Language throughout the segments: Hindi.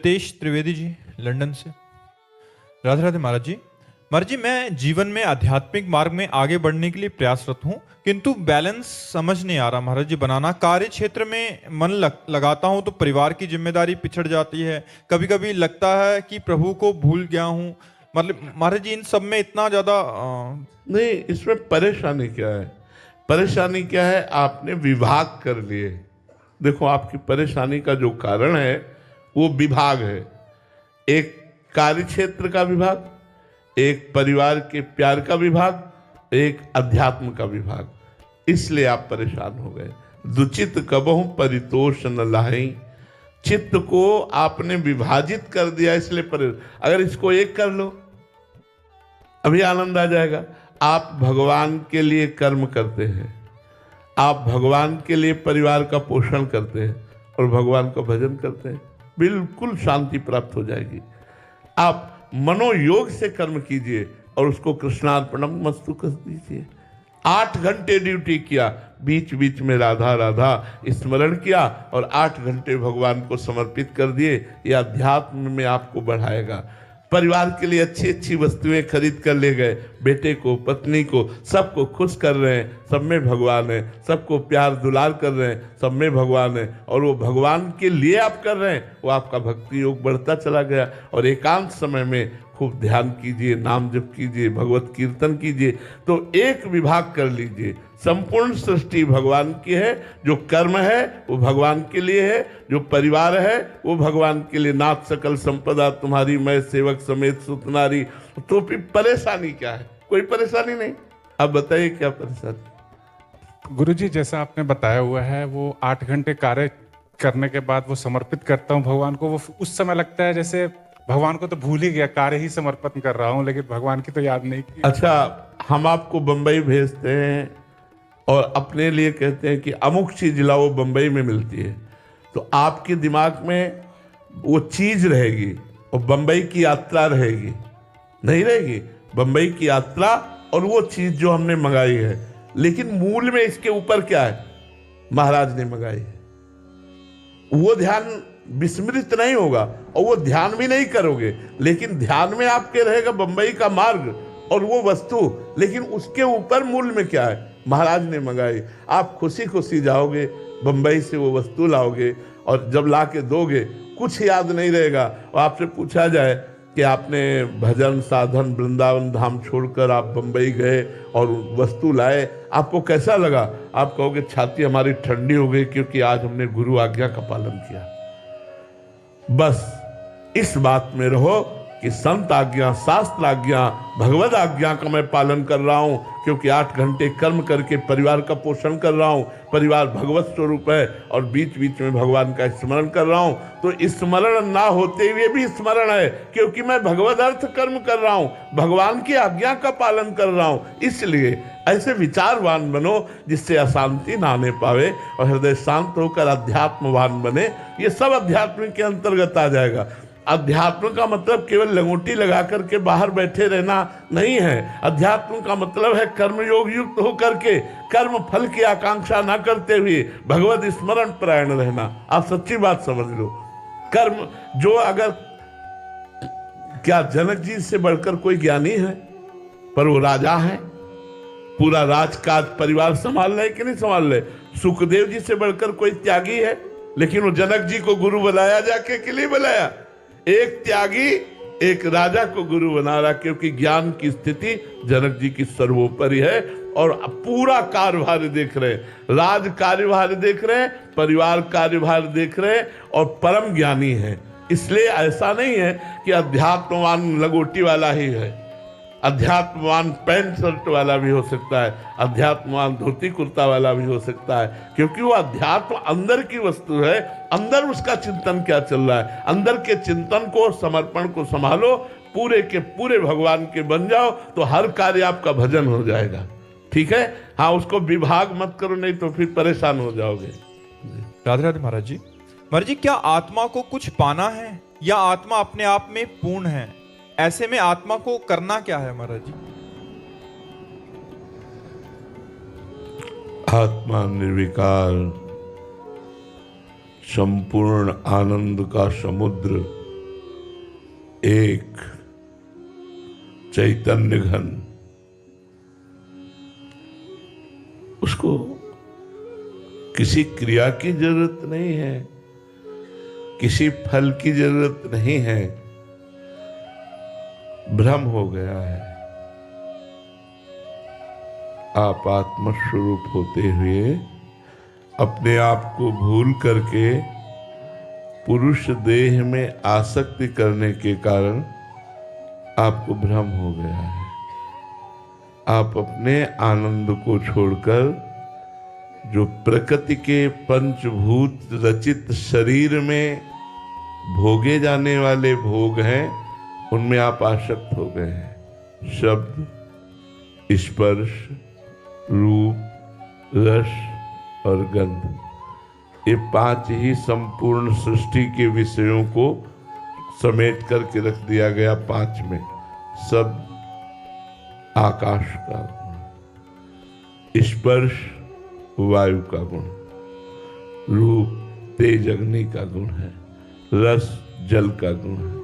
रितेश त्रिवेदी जी, लंदन से। राधे राधे महाराज जी। महाराज जी, मैं जीवन में आध्यात्मिक मार्ग में आगे बढ़ने के लिए प्रयासरत हूँ, किंतु बैलेंस समझ नहीं आ रहा महाराज जी बनाना। कार्य क्षेत्र में मन लगाता हूँ तो परिवार की जिम्मेदारी पिछड़ जाती है। कभी कभी लगता है कि प्रभु को भूल गया हूँ। मतलब महाराज जी, इन सब में इतना ज्यादा नहीं, इसमें परेशानी क्या है? परेशानी क्या है? आपने विभाग कर लिए। देखो, आपकी परेशानी का जो कारण है वो विभाग है। एक कार्य क्षेत्र का विभाग, एक परिवार के प्यार का विभाग, एक अध्यात्म का विभाग। इसलिए आप परेशान हो गए। दुचित कबहु परितोष न लाहि। चित्त को आपने विभाजित कर दिया, इसलिए अगर इसको एक कर लो, अभी आनंद आ जाएगा। आप भगवान के लिए कर्म करते हैं, आप भगवान के लिए परिवार का पोषण करते हैं और भगवान का भजन करते हैं, बिल्कुल शांति प्राप्त हो जाएगी। आप मनोयोग से कर्म कीजिए और उसको कृष्णार्पणम मस्तु कर दीजिए। 8 घंटे ड्यूटी किया, बीच बीच में राधा राधा स्मरण किया और 8 घंटे भगवान को समर्पित कर दिए। यह अध्यात्म में आपको बढ़ाएगा। परिवार के लिए अच्छी अच्छी वस्तुएं खरीद कर ले गए, बेटे को, पत्नी को, सबको खुश कर रहे हैं, सब में भगवान है। सबको प्यार दुलार कर रहे हैं, सब में भगवान है। और वो भगवान के लिए आप कर रहे हैं, वो आपका भक्ति योग बढ़ता चला गया। और एकांत समय में खूब ध्यान कीजिए, नाम जप कीजिए, भगवत कीर्तन कीजिए। तो एक विभाग कर लीजिए। संपूर्ण सृष्टि भगवान की है, जो कर्म है वो भगवान के लिए है, जो परिवार है वो भगवान के लिए। नाथ सकल संपदा तुम्हारी, मैं सेवक समेत सुतनारी। तो फिर परेशानी क्या है? कोई परेशानी नहीं। अब बताइए क्या परेशानी? गुरुजी, जैसा आपने बताया हुआ है, वो 8 घंटे कार्य करने के बाद वो समर्पित करता हूँ भगवान को। वो उस समय लगता है जैसे भगवान को तो भूल ही गया, कार्य ही समर्पित कर रहा हूँ, लेकिन भगवान की तो याद नहीं की। अच्छा, हम आपको बंबई भेजते हैं और अपने लिए कहते हैं कि अमुक चीज लाओ, बंबई में मिलती है, तो आपके दिमाग में वो चीज रहेगी और बंबई की यात्रा रहेगी? नहीं रहेगी। बंबई की यात्रा और वो चीज जो हमने मंगाई है, लेकिन मूल में इसके ऊपर क्या है? महाराज ने मंगाई है। वो ध्यान विस्मृत नहीं होगा और वो ध्यान भी नहीं करोगे, लेकिन ध्यान में आपके रहेगा बंबई का मार्ग और वो वस्तु, लेकिन उसके ऊपर मूल में क्या है? महाराज ने मंगाई। आप खुशी खुशी जाओगे, बंबई से वो वस्तु लाओगे और जब ला के दोगे कुछ याद नहीं रहेगा। और आपसे पूछा जाए कि आपने भजन साधन वृंदावन धाम छोड़कर आप बंबई गए और वस्तु लाए, आपको कैसा लगा? आप कहोगे छाती हमारी ठंडी हो गई, क्योंकि आज हमने गुरु आज्ञा का पालन किया। बस इस बात में रहो कि संत आज्ञा, शास्त्र आज्ञा, भगवत आज्ञा का मैं पालन कर रहा हूं, क्योंकि 8 घंटे कर्म करके परिवार का पोषण कर रहा हूं। परिवार भगवत स्वरूप है और बीच बीच में भगवान का स्मरण कर रहा हूं। तो स्मरण ना होते हुए भी स्मरण है, क्योंकि मैं भगवत अर्थ कर्म कर रहा हूं, भगवान की आज्ञा का पालन कर रहा हूं। इसलिए ऐसे विचारवान बनो जिससे अशांति ना आने पावे और हृदय शांत होकर अध्यात्मवान बने। ये सब अध्यात्म के अंतर्गत आ जाएगा। अध्यात्म का मतलब केवल लंगोटी लगा करके बाहर बैठे रहना नहीं है। अध्यात्म का मतलब है कर्मयोग युक्त होकर के कर्म फल की आकांक्षा ना करते हुए भगवत स्मरण परायण रहना। आप सच्ची बात समझ लो। कर्म जो, अगर क्या जनक जी से बढ़कर कोई ज्ञानी है? पर वो राजा है, पूरा राजकाज परिवार संभाल रहे कि नहीं संभाल रहे? सुखदेव जी से बढ़कर कोई त्यागी है? लेकिन वो जनक जी को गुरु बनाया जाके के लिए बनाया। एक त्यागी एक राजा को गुरु बना रहा, क्योंकि ज्ञान की स्थिति जनक जी की सर्वोपरि है और पूरा कार्यभार देख रहे हैं। राज कार्यभार देख रहे हैं, परिवार कार्यभार देख रहे हैं और परम ज्ञानी है। इसलिए ऐसा नहीं है कि अध्यात्मवान लंगोटी वाला ही है। अध्यात्मवान पैंट शर्ट वाला भी हो सकता है, अध्यात्मवान धोती कुर्ता वाला भी हो सकता है, क्योंकि वो अध्यात्म अंदर की वस्तु है। अंदर उसका चिंतन क्या चल रहा है, अंदर के चिंतन को, समर्पण को संभालो, पूरे के पूरे भगवान के बन जाओ, तो हर कार्य आपका भजन हो जाएगा। ठीक है? हाँ, उसको विभाग मत करो, नहीं तो फिर परेशान हो जाओगे। राधे राधे महाराज जी। महाराज जी, क्या आत्मा को कुछ पाना है या आत्मा अपने आप में पूर्ण है? ऐसे में आत्मा को करना क्या है महाराज जी? आत्मा निर्विकार, संपूर्ण आनंद का समुद्र, एक चैतन्य घन, उसको किसी क्रिया की जरूरत नहीं है, किसी फल की जरूरत नहीं है, भ्रम हो गया है। आप आत्मस्वरूप होते हुए अपने आप को भूल करके पुरुष देह में आसक्ति करने के कारण आपको भ्रम हो गया है। आप अपने आनंद को छोड़कर जो प्रकृति के पंचभूत रचित शरीर में भोगे जाने वाले भोग हैं, उनमें आप आसक्त हो गए हैं। शब्द, स्पर्श, रूप, रस और गंध, ये 5 ही संपूर्ण सृष्टि के विषयों को समेट करके रख दिया गया 5 में। सब आकाश का गुण, स्पर्श वायु का गुण, रूप तेज अग्नि का गुण है, रस जल का गुण है,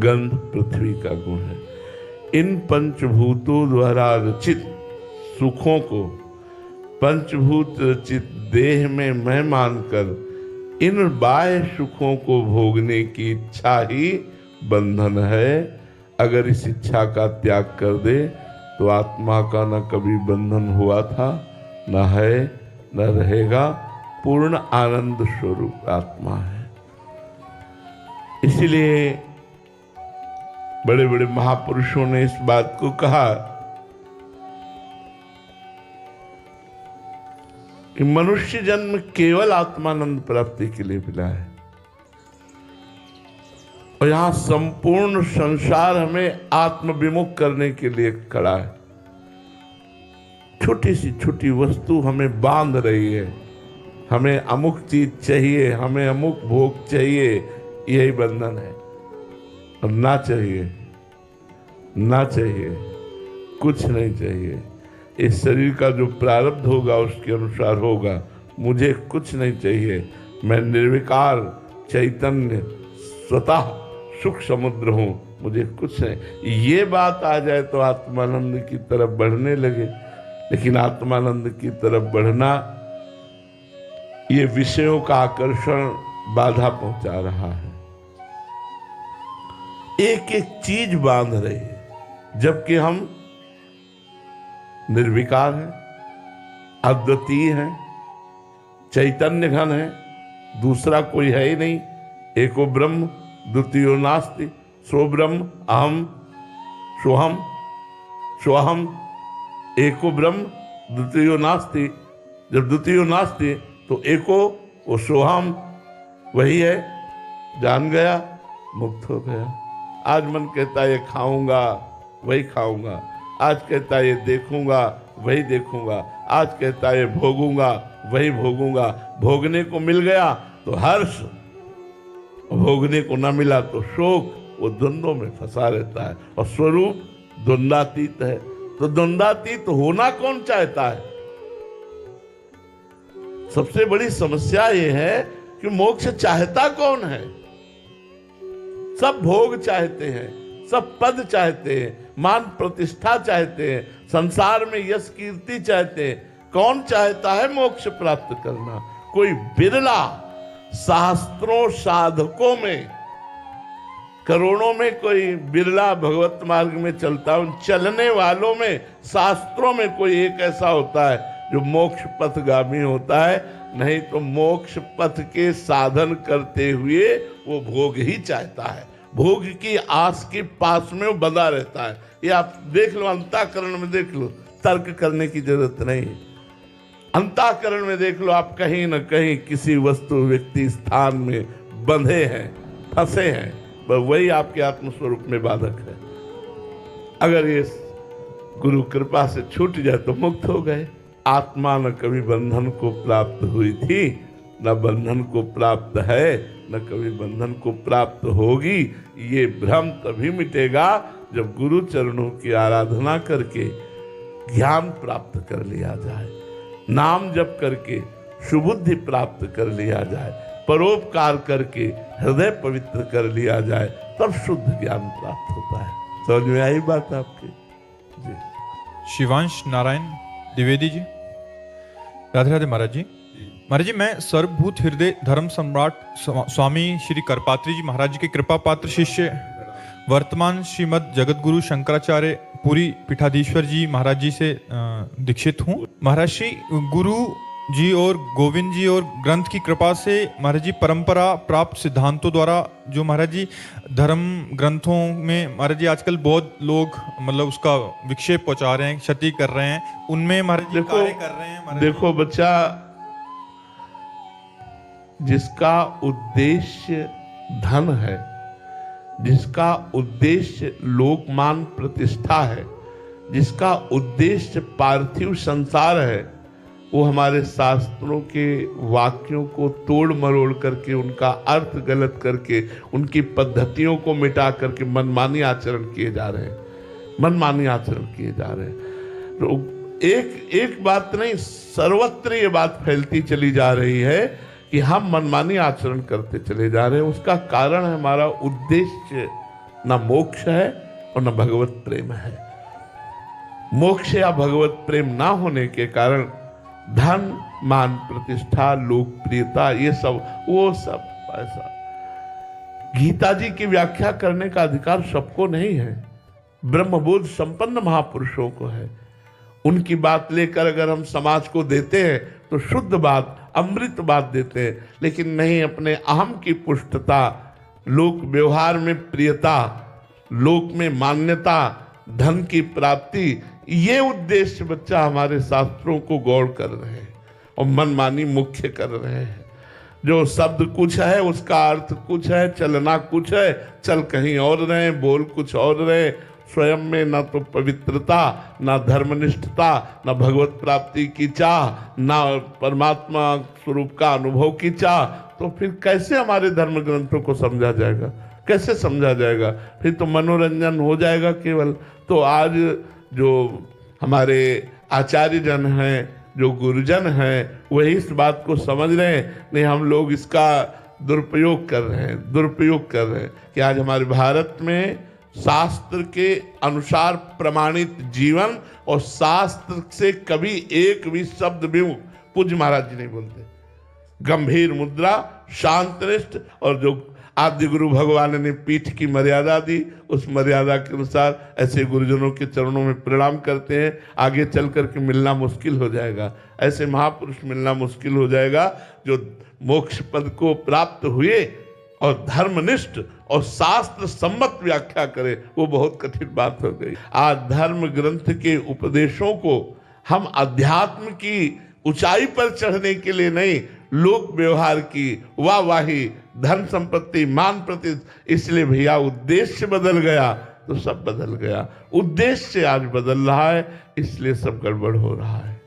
गंध पृथ्वी का गुण है। इन पंचभूतों द्वारा रचित सुखों को पंचभूत रचित देह में मैं मानकर इन बाह्य सुखों को भोगने की इच्छा ही बंधन है। अगर इस इच्छा का त्याग कर दे तो आत्मा का न कभी बंधन हुआ था, न है, न रहेगा। पूर्ण आनंद स्वरूप आत्मा है। इसीलिए बड़े बड़े महापुरुषों ने इस बात को कहा कि मनुष्य जन्म केवल आत्मानंद प्राप्ति के लिए मिला है, और यहां संपूर्ण संसार हमें आत्मविमुख करने के लिए खड़ा है। छोटी सी छोटी वस्तु हमें बांध रही है, हमें अमुक चीज चाहिए, हमें अमुक भोग चाहिए, यही बंधन है। और ना चाहिए, ना चाहिए, कुछ नहीं चाहिए। इस शरीर का जो प्रारब्ध होगा उसके अनुसार होगा। मुझे कुछ नहीं चाहिए, मैं निर्विकार चैतन्य स्वतः सुख समुद्र हूं, मुझे कुछ नहीं। ये बात आ जाए तो आत्मानंद की तरफ बढ़ने लगे। लेकिन आत्मानंद की तरफ बढ़ना, ये विषयों का आकर्षण बाधा पहुंचा रहा है। एक एक चीज बांध रही है, जबकि हम निर्विकार हैं, अद्वितीय हैं, चैतन्य घन है, दूसरा कोई है ही नहीं। एको ब्रह्म द्वितीयो नास्ति, सो ब्रह्म अहम सोहम सोहम, एको ब्रह्म द्वितीयो नास्ति। जब द्वितीयो नास्ति तो एको वो सोहम वही है। जान गया, मुक्त हो गया। आज मन कहता है ये खाऊंगा, वही खाऊंगा। आज कहता है ये देखूंगा, वही देखूंगा। आज कहता है ये भोगूंगा, वही भोगूंगा। भोगने को मिल गया तो हर्ष, भोगने को ना मिला तो शोक। वो द्वंद्वों में फंसा रहता है। और स्वरूप द्वंद्वातीत है। तो द्वंद्वातीत होना कौन चाहता है? सबसे बड़ी समस्या ये है कि मोक्ष चाहता कौन है? सब भोग चाहते हैं, सब पद चाहते हैं, मान प्रतिष्ठा चाहते हैं, संसार में यश कीर्ति चाहते हैं। कौन चाहता है मोक्ष प्राप्त करना? कोई बिरला। सहस्त्रों साधकों में, करोड़ों में कोई बिरला भगवत मार्ग में चलता। उन चलने वालों में, शास्त्रों में कोई एक ऐसा होता है जो मोक्ष पथगामी होता है। नहीं तो मोक्ष पथ के साधन करते हुए वो भोग ही चाहता है। भोग की आस के पास में वो बंधा रहता है। ये आप देख लो, अंतःकरण में देख लो, तर्क करने की जरूरत नहीं। अंतःकरण में देख लो, आप कहीं न कहीं किसी वस्तु, व्यक्ति, स्थान में बंधे हैं, फंसे हैं। पर वही आपके आत्मस्वरूप में बाधक है। अगर ये गुरु कृपा से छूट जाए तो मुक्त हो गए। आत्मा न कभी बंधन को प्राप्त हुई थी, न बंधन को प्राप्त है, न कभी बंधन को प्राप्त होगी। ये भ्रम तभी मिटेगा जब गुरु चरणों की आराधना करके ज्ञान प्राप्त कर लिया जाए, नाम जप करके सुबुद्धि प्राप्त कर लिया जाए, परोपकार करके हृदय पवित्र कर लिया जाए। तब शुद्ध ज्ञान प्राप्त होता है। समझ में आई बात आपकी? जी। शिवांश नारायण द्विवेदी जी, राधे राधे महाराज जी। महाराज जी, मैं सर्वभूत हृदय धर्म सम्राट स्वामी श्री करपात्री जी महाराज जी के कृपा पात्र शिष्य वर्तमान श्रीमद जगत गुरु शंकराचार्य पुरी पीठाधीश्वर जी महाराज जी से दीक्षित हूँ। महाराज श्री गुरु जी और गोविंद जी और ग्रंथ की कृपा से महाराज जी परंपरा प्राप्त सिद्धांतों द्वारा जो महाराज जी धर्म ग्रंथों में महाराज जी आजकल बहुत लोग मतलब उसका विक्षेप पहुंचा रहे हैं, क्षति कर रहे हैं, उनमें महाराज जी कार्य कर रहे हैं। महाराज देखो बच्चा, जिसका उद्देश्य धन है, जिसका उद्देश्य लोकमान प्रतिष्ठा है, जिसका उद्देश्य पार्थिव संसार है, वो हमारे शास्त्रों के वाक्यों को तोड़ मरोड़ करके, उनका अर्थ गलत करके, उनकी पद्धतियों को मिटा करके मनमानी आचरण किए जा रहे हैं, मनमानी आचरण किए जा रहे हैं। तो एक बात नहीं, सर्वत्र ये बात फैलती चली जा रही है कि हम मनमानी आचरण करते चले जा रहे हैं। उसका कारण है हमारा उद्देश्य न मोक्ष है और न भगवत प्रेम है। मोक्ष या भगवत प्रेम ना होने के कारण धन, मान, प्रतिष्ठा, लोकप्रियता, ये सब वो सब ऐसा। गीता जी की व्याख्या करने का अधिकार सबको नहीं है, ब्रह्मबोध संपन्न महापुरुषों को है। उनकी बात लेकर अगर हम समाज को देते हैं तो शुद्ध बात, अमृत बात देते हैं, लेकिन नहीं, अपने अहम की पुष्टता, लोक व्यवहार में प्रियता, लोक में मान्यता, धन की प्राप्ति, ये उद्देश्य बच्चा हमारे शास्त्रों को गौड़ कर रहे हैं और मनमानी मुख्य कर रहे हैं। जो शब्द कुछ है उसका अर्थ कुछ है, चलना कुछ है, चल कहीं और रहे, बोल कुछ और रहे, स्वयं में न तो पवित्रता, न धर्मनिष्ठता, न भगवत प्राप्ति की चाह, न परमात्मा स्वरूप का अनुभव की चाह, तो फिर कैसे हमारे धर्म ग्रंथों को समझा जाएगा? कैसे समझा जाएगा? फिर तो मनोरंजन हो जाएगा केवल। तो आज जो हमारे आचार्य जन हैं, जो गुरुजन हैं, वही इस बात को समझ रहे हैं, नहीं हम लोग इसका दुरुपयोग कर रहे हैं, दुरुपयोग कर रहे हैं कि आज हमारे भारत में शास्त्र के अनुसार प्रमाणित जीवन और शास्त्र से कभी एक भी शब्द भी पूज्य महाराज जी नहीं बोलते। गंभीर मुद्रा, शांतनिष्ठ, और जो आदि गुरु भगवान ने पीठ की मर्यादा दी, उस मर्यादा के अनुसार ऐसे गुरुजनों के चरणों में प्रणाम करते हैं। आगे चल करके मिलना मुश्किल हो जाएगा, ऐसे महापुरुष मिलना मुश्किल हो जाएगा जो मोक्ष पद को प्राप्त हुए और धर्मनिष्ठ और शास्त्र सम्मत व्याख्या करे, वो बहुत कठिन बात हो गई। आज धर्म ग्रंथ के उपदेशों को हम अध्यात्म की ऊंचाई पर चढ़ने के लिए नहीं, लोक व्यवहार की वाहवाही, धन संपत्ति, मान प्रतिष्ठा, इसलिए भैया उद्देश्य बदल गया तो सब बदल गया। उद्देश्य आज बदल रहा है, इसलिए सब गड़बड़ हो रहा है।